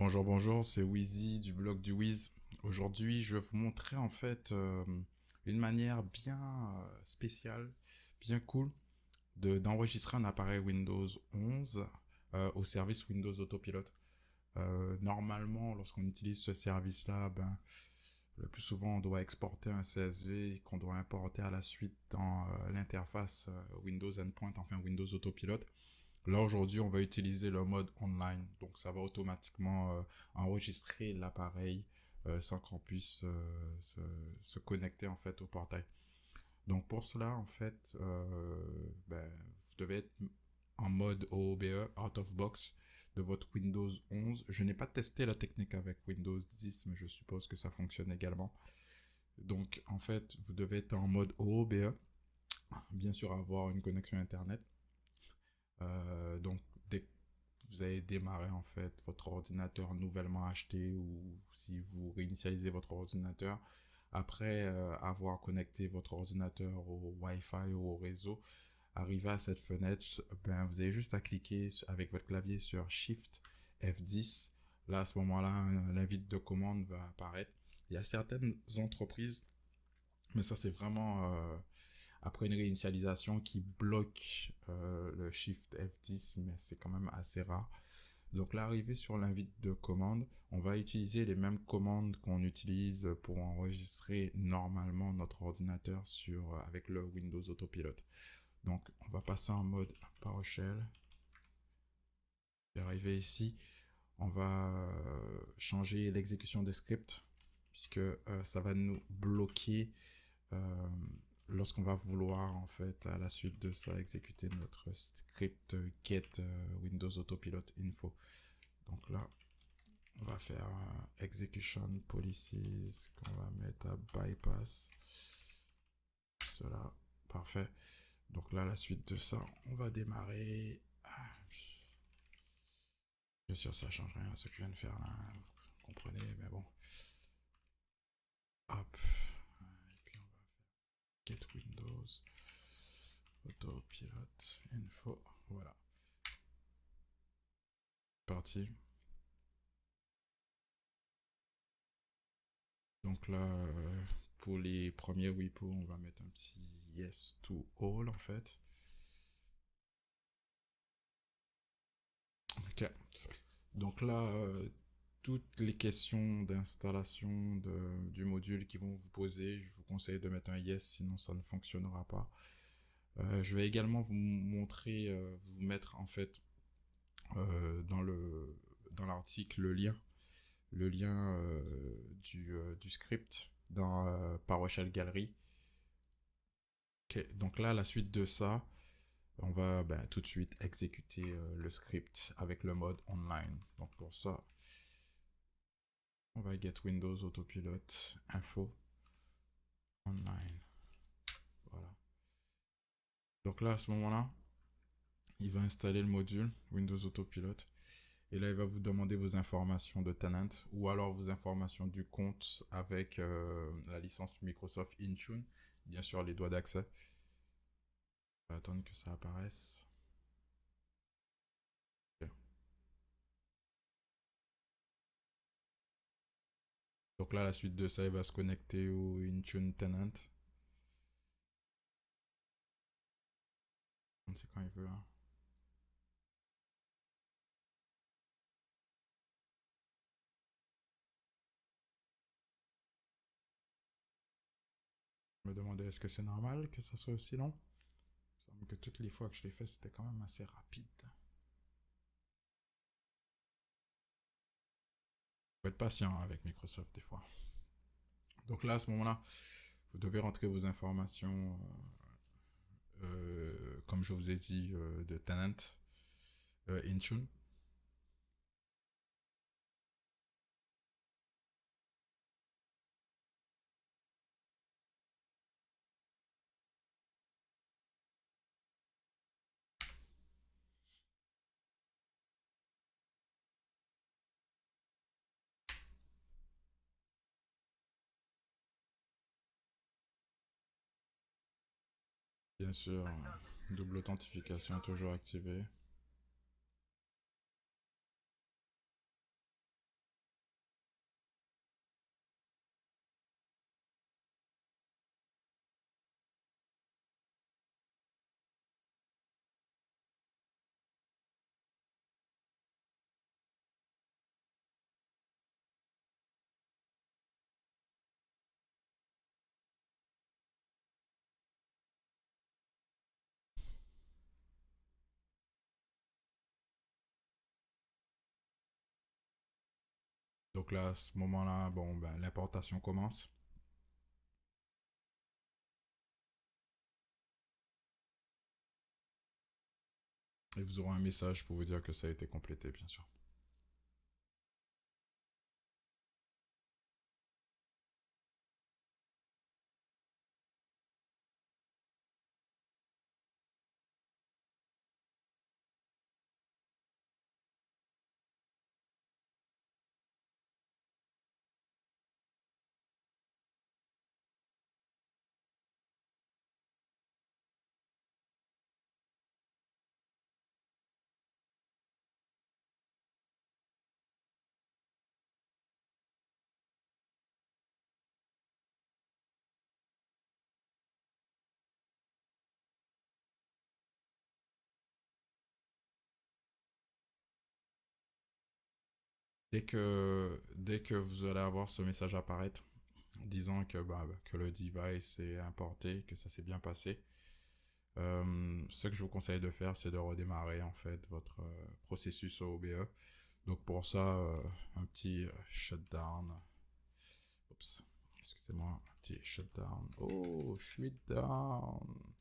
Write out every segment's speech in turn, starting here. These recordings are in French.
Bonjour, bonjour, c'est Wheezy du blog du Wiz. Aujourd'hui, je vais vous montrer en fait une manière bien spéciale, bien cool d'enregistrer un appareil Windows 11 au service Windows Autopilot. Normalement, lorsqu'on utilise ce service-là, le plus souvent, on doit exporter un CSV qu'on doit importer à la suite dans l'interface Windows Endpoint, enfin Windows Autopilot. Là, aujourd'hui, on va utiliser le mode online. Donc, ça va automatiquement enregistrer l'appareil sans qu'on puisse se connecter en fait au portail. Donc, pour cela, en fait, vous devez être en mode OOBE, out of box, de votre Windows 11. Je n'ai pas testé la technique avec Windows 10, mais je suppose que ça fonctionne également. Donc, en fait, vous devez être en mode OOBE, bien sûr avoir une connexion Internet. Donc, dès que vous avez démarré en fait votre ordinateur nouvellement acheté ou si vous réinitialisez votre ordinateur, après avoir connecté votre ordinateur au Wi-Fi ou au réseau, arrivé à cette fenêtre, vous avez juste à cliquer avec votre clavier sur Shift F10. Là, à ce moment-là, l'invite de commande va apparaître. Il y a certaines entreprises, mais ça c'est vraiment après une réinitialisation qui bloque le Shift F10, mais c'est quand même assez rare. Donc là, arrivé sur l'invite de commande, on va utiliser les mêmes commandes qu'on utilise pour enregistrer normalement notre ordinateur avec le Windows Autopilot. Donc on va passer en mode PowerShell. Et arrivé ici, on va changer l'exécution des scripts puisque ça va nous bloquer euh, lorsqu'on va vouloir en fait à la suite de ça exécuter notre script get Windows Autopilot info. Donc là, on va faire execution policies qu'on va mettre à bypass. Cela, parfait. Donc là, à la suite de ça, on va démarrer. Bien sûr, ça change rien à ce que je viens de faire là, vous comprenez, mais bon. Hop. Et puis on va get Windows Autopilot info. Voilà. Parti. Donc là, pour les premiers WIPO, on va mettre un petit yes to all en fait. Ok. Donc là, toutes les questions d'installation du module qui vont vous poser, je vous conseille de mettre un yes, sinon ça ne fonctionnera pas. Je vais également vous montrer, vous mettre en fait dans l'article le lien du script dans PowerShell Gallery. Ok, donc là, à la suite de ça, on va tout de suite exécuter le script avec le mode online. Donc pour ça, on va get Windows Autopilot info online. Voilà. Donc là, à ce moment-là, il va installer le module Windows Autopilot. Et là, il va vous demander vos informations de tenant ou alors vos informations du compte avec la licence Microsoft Intune. Bien sûr, les droits d'accès. On va attendre que ça apparaisse. Ok. Donc là, à la suite de ça, il va se connecter au Intune tenant. On sait quand il veut. Hein. Je me demandais est-ce que c'est normal que ça soit aussi long. Il me semble que toutes les fois que je l'ai fait, c'était quand même assez rapide. Faut être patient avec Microsoft des fois. Donc là, à ce moment-là, vous devez rentrer vos informations, comme je vous ai dit, de tenant Intune. Bien sûr, double authentification toujours activée. Donc là, à ce moment-là, bon, ben, l'importation commence. Et vous aurez un message pour vous dire que ça a été complété, bien sûr. Dès que vous allez avoir ce message apparaître, disant que, bah, que le device est importé, que ça s'est bien passé, ce que je vous conseille de faire, c'est de redémarrer en fait votre processus OBE. Donc pour ça, un petit shutdown. Oups, excusez-moi, un petit shutdown. Oh, shutdown.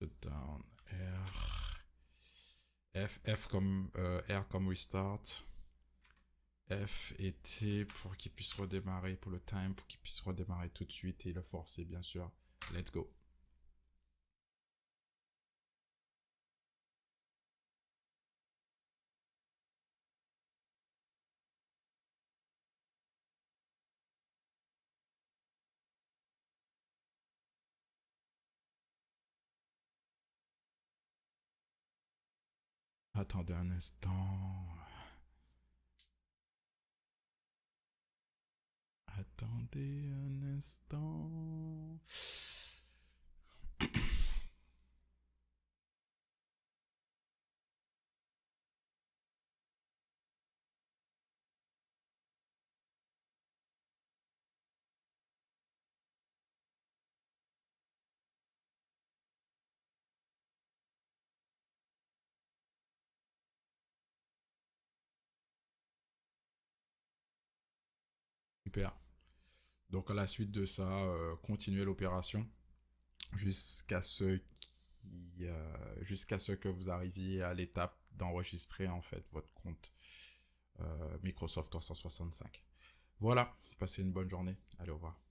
Shutdown. F comme R comme restart. F et T pour qu'il puisse redémarrer, pour le time, pour qu'il puisse redémarrer tout de suite et le forcer, bien sûr. Let's go. Attendez un instant. Attendez un instant. Super. Donc à la suite de ça, continuez l'opération jusqu'à jusqu'à ce que vous arriviez à l'étape d'enregistrer en fait votre compte Microsoft 365. Voilà, passez une bonne journée. Allez, au revoir.